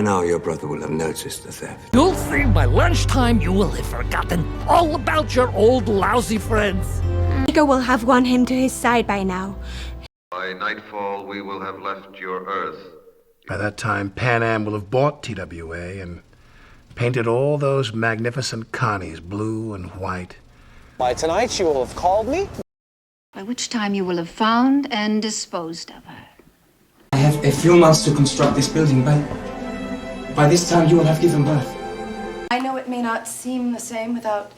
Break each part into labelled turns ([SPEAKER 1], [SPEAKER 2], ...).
[SPEAKER 1] By now, your brother will have noticed the theft.
[SPEAKER 2] You'll see by lunchtime you will have forgotten all about your old lousy friends.
[SPEAKER 3] Nico will have won him to his side by now.
[SPEAKER 4] By nightfall, we will have left your Earth.
[SPEAKER 5] By that time, Pan Am will have bought TWA and painted all those magnificent Connies blue and white.
[SPEAKER 6] By tonight, you will have called me.
[SPEAKER 7] By which time you will have found and disposed of her.
[SPEAKER 8] I have a few months to construct this building, but by this time you will have given birth.
[SPEAKER 9] I know it may not seem the same without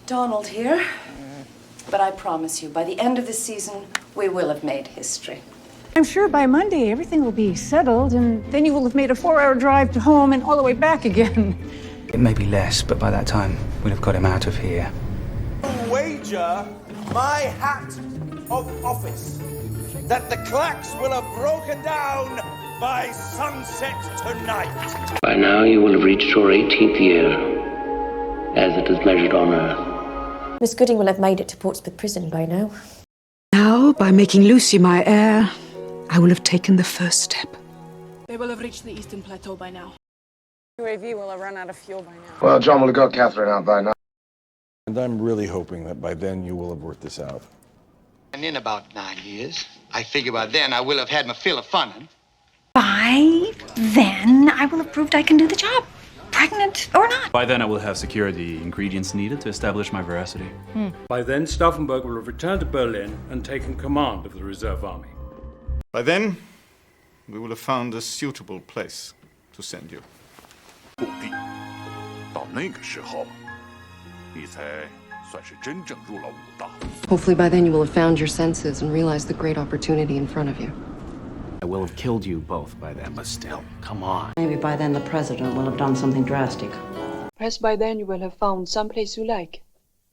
[SPEAKER 9] Donald here, but I promise you, by the end of the season, we will have made history.
[SPEAKER 10] I'm sure by Monday everything will be settled, and then you will have made a 4-hour drive to home and all the way back again.
[SPEAKER 11] It may be less, but by that time, we'll have got him out of here.
[SPEAKER 6] Wager my hat of office that the clacks will have broken down by sunset tonight.
[SPEAKER 12] By now you will have reached your 18th year, as it is measured on Earth.
[SPEAKER 13] Miss Gooding will have made it to Portsmouth Prison by now.
[SPEAKER 14] Now, by making Lucy my heir, I will have taken the first step.
[SPEAKER 15] They will have reached the Eastern Plateau by now.
[SPEAKER 16] UAV will have run out of fuel by now.
[SPEAKER 17] Well, John will have got Catherine out by now.
[SPEAKER 18] And I'm really hoping that by then you will have worked this out.
[SPEAKER 19] And in about 9 years, I figure by then I will have had my fill of funnin'.
[SPEAKER 7] By then, I will have proved I can do the job, pregnant or not.
[SPEAKER 20] By then, I will have secured the ingredients needed to establish my veracity.
[SPEAKER 7] By then, Stauffenberg will have returned to Berlin and taken command of the reserve army.
[SPEAKER 4] By then, we will have found a suitable place to send you.
[SPEAKER 3] 到那个时候，你才算是真正入了伍的。
[SPEAKER 13] Hopefully by then you will have found your senses and realized the great opportunity in front of you.
[SPEAKER 11] I will have killed you both by then, but still, come on.
[SPEAKER 13] Maybe by then the president will have done something drastic.
[SPEAKER 15] Perhaps by then you will have found some place you like.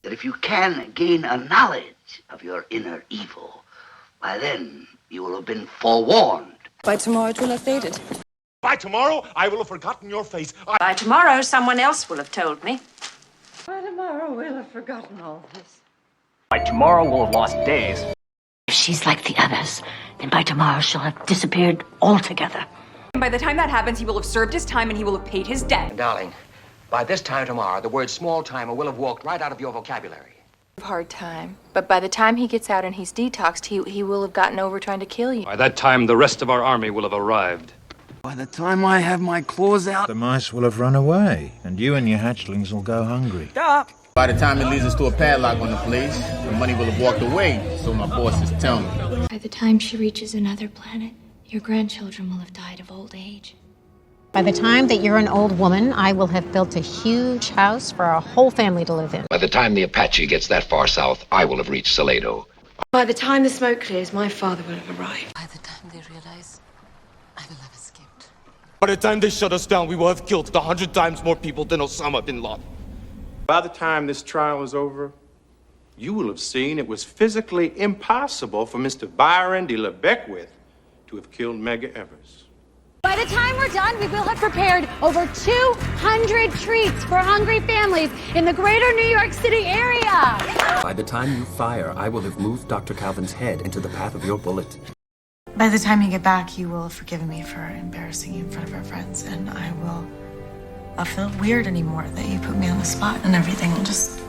[SPEAKER 12] That if you can gain a knowledge of your inner evil, by then you will have been forewarned.
[SPEAKER 9] By tomorrow it will have faded.
[SPEAKER 6] By tomorrow, I will have forgotten your face.
[SPEAKER 13] By tomorrow, someone else will have told me.
[SPEAKER 16] By tomorrow, we'll have forgotten all this.
[SPEAKER 11] By tomorrow, we'll have lost days.
[SPEAKER 7] If she's like the others, then by tomorrow she'll have disappeared altogether.
[SPEAKER 16] And by the time that happens, he will have served his time and he will have paid his debt.
[SPEAKER 12] Darling, by this time tomorrow, the word small timer will have walked right out of your vocabulary.
[SPEAKER 9] Hard time. But by the time he gets out and he's detoxed, he will have gotten over trying to kill you.
[SPEAKER 20] By that time, the rest of our army will have arrived.
[SPEAKER 11] By the time I have my claws out, the mice will have run away, and you and your hatchlings will go hungry.
[SPEAKER 6] Stop!
[SPEAKER 17] By the time it leads us to a padlock on the place, the money will have walked away, so my bosses tell me.
[SPEAKER 7] By the time she reaches another planet, your grandchildren will have died of old age.
[SPEAKER 13] By the time that you're an old woman, I will have built a huge house for our whole family to live in.
[SPEAKER 12] By the time the Apache gets that far south, I will have reached Salado.
[SPEAKER 9] By the time the smoke clears, my father will have arrived.
[SPEAKER 13] By the time they realize I will have escaped.
[SPEAKER 6] By the time they shut us down, we will have killed 100 times more people than Osama bin Laden.
[SPEAKER 18] By the time this trial is over, you will have seen it was physically impossible for Mr. Byron de la Beckwith to have killed Medgar Evers.
[SPEAKER 16] By the time we're done, we will have prepared over 200 treats for hungry families in the greater New York City area.
[SPEAKER 11] By the time you fire, I will have moved Dr. Calvin's head into the path of your bullet.
[SPEAKER 9] By the time you get back, you will have forgiven me for embarrassing you in front of our friends, and I'll feel weird anymore that you put me on the spot, and everything will just...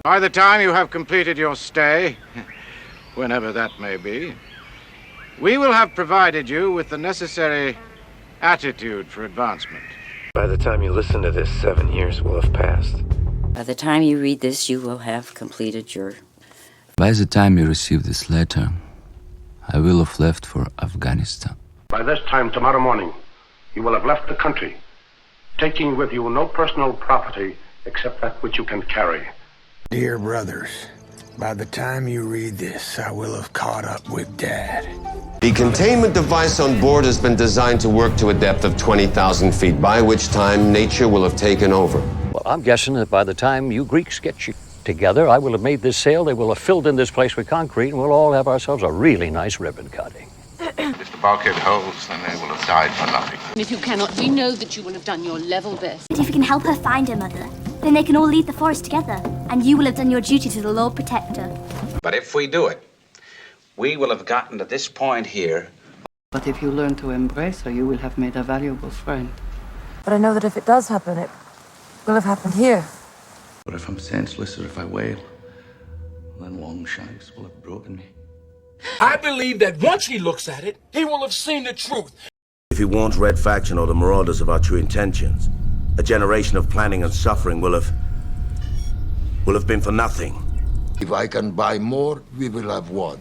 [SPEAKER 17] By the time you have completed your stay, whenever that may be, we will have provided you with the necessary attitude for advancement.
[SPEAKER 11] By the time you listen to this, 7 years will have passed.
[SPEAKER 13] By the time you read this, you will have completed your...
[SPEAKER 12] By the time you receive this letter, I will have left for Afghanistan.
[SPEAKER 17] By this time tomorrow morning, you will have left the country, taking with you no personal property except that which you can carry.
[SPEAKER 5] Dear brothers, by the time you read this, I will have caught up with Dad.
[SPEAKER 4] The containment device on board has been designed to work to a depth of 20,000 feet, by which time nature will have taken over.
[SPEAKER 12] Well, I'm guessing that by the time you Greeks get together, I will have made this sail, they will have filled in this place with concrete, and we'll all have ourselves a really nice ribbon cutting.
[SPEAKER 4] If the bulkhead holds, then they will have died for nothing.
[SPEAKER 16] And if you cannot, we know that you will have done your level best.
[SPEAKER 7] If you can help her find her mother, then they can all leave the forest together, and you will have done your duty to the Lord Protector.
[SPEAKER 19] But if we do it, we will have gotten to this point here.
[SPEAKER 13] But if you learn to embrace her, you will have made a valuable friend.
[SPEAKER 9] But I know that if it does happen, it will have happened here.
[SPEAKER 21] But if I'm senseless or if I wail, then Longshanks will have broken me.
[SPEAKER 22] I believe that once he looks at it, he will have seen the truth.
[SPEAKER 23] If he warns Red Faction or the Marauders of our true intentions, a generation of planning and suffering will have been for nothing.
[SPEAKER 1] If I can buy more, we will have won.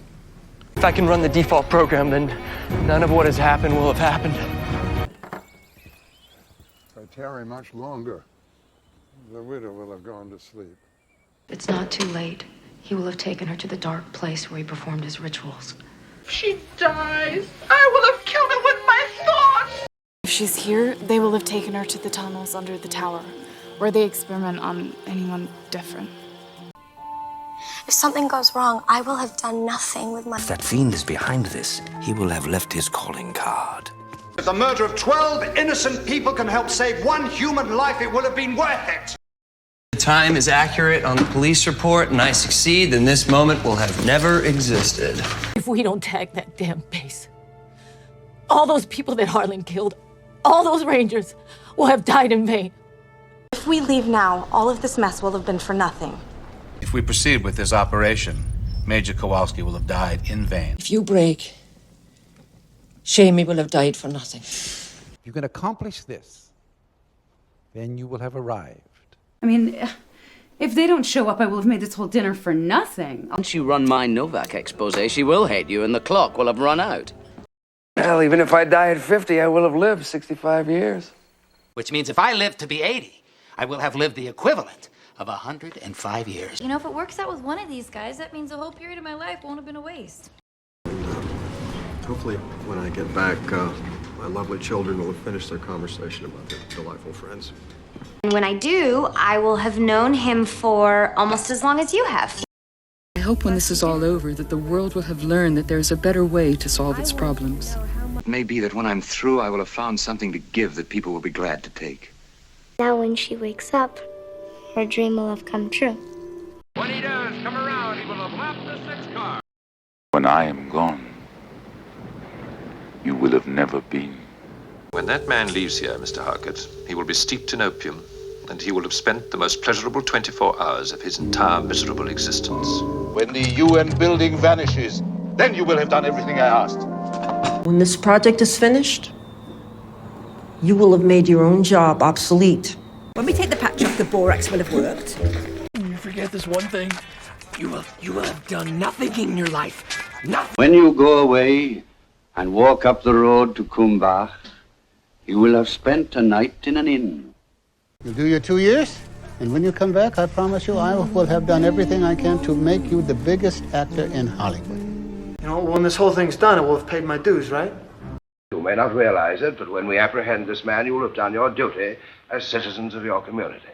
[SPEAKER 24] If I can run the default program, then none of what has happened will have happened.
[SPEAKER 25] If I tarry much longer, the widow will have gone to sleep.
[SPEAKER 9] It's not too late. He will have taken her to the dark place where he performed his rituals.
[SPEAKER 16] If she dies, I will have killed her with my thoughts!
[SPEAKER 15] If she's here, they will have taken her to the tunnels under the tower, where they experiment on anyone different.
[SPEAKER 7] If something goes wrong, I will have done nothing with my...
[SPEAKER 26] If that fiend is behind this, he will have left his calling card.
[SPEAKER 27] If the murder of 12 innocent people can help save one human life, it will have been worth it.
[SPEAKER 28] The time is accurate on the police report, and I succeed, then this moment will have never existed.
[SPEAKER 16] If we don't tag that damn base, all those people that Harlan killed, all those Rangers, will have died in vain.
[SPEAKER 9] If we leave now, all of this mess will have been for nothing.
[SPEAKER 21] If we proceed with this operation, Major Kowalski will have died in vain.
[SPEAKER 29] If you break, Shamey will have died for nothing.
[SPEAKER 11] If you can accomplish this, then you will have arrived.
[SPEAKER 30] I mean, if they don't show up, I will have made this whole dinner for nothing.
[SPEAKER 28] Once you run my Novak expose, she will hate you, and the clock will have run out.
[SPEAKER 26] Well, even if I die at 50, I will have lived 65 years.
[SPEAKER 28] Which means if I live to be 80, I will have lived the equivalent of 105 years.
[SPEAKER 7] You know, if it works out with one of these guys, that means the whole period of my life won't have been a waste.
[SPEAKER 31] Hopefully, when I get back, my lovely children will have finished their conversation about their delightful friends.
[SPEAKER 7] And when I do, I will have known him for almost as long as you have.
[SPEAKER 32] I hope when this is all over that the world will have learned that there is a better way to solve its problems.
[SPEAKER 21] It may be that when I'm through, I will have found something to give that people will be glad to take.
[SPEAKER 7] Now when she wakes up, her dream will have come true.
[SPEAKER 21] When he does come around, he will have lapped the 6 car. When I am gone, you will have never been.
[SPEAKER 33] When that man leaves here, Mr. Harkett, he will be steeped in opium, and he will have spent the most pleasurable 24 hours of his entire miserable existence.
[SPEAKER 3] When the UN building vanishes, then you will have done everything I asked.
[SPEAKER 29] When this project is finished, you will have made your own job obsolete.
[SPEAKER 10] When we take the patch off, the borax will have worked.
[SPEAKER 2] You forget this one thing. You will have done nothing in your life. Nothing.
[SPEAKER 34] When you go away and walk up the road to Kumbach, you will have spent a night in an inn.
[SPEAKER 35] You do your 2 years, and when you come back, I promise you I will have done everything I can to make you the biggest actor in Hollywood.
[SPEAKER 31] You know, when this whole thing's done, I will have paid my dues, right?
[SPEAKER 1] You may not realize it, but when we apprehend this man, you will have done your duty as citizens of your community.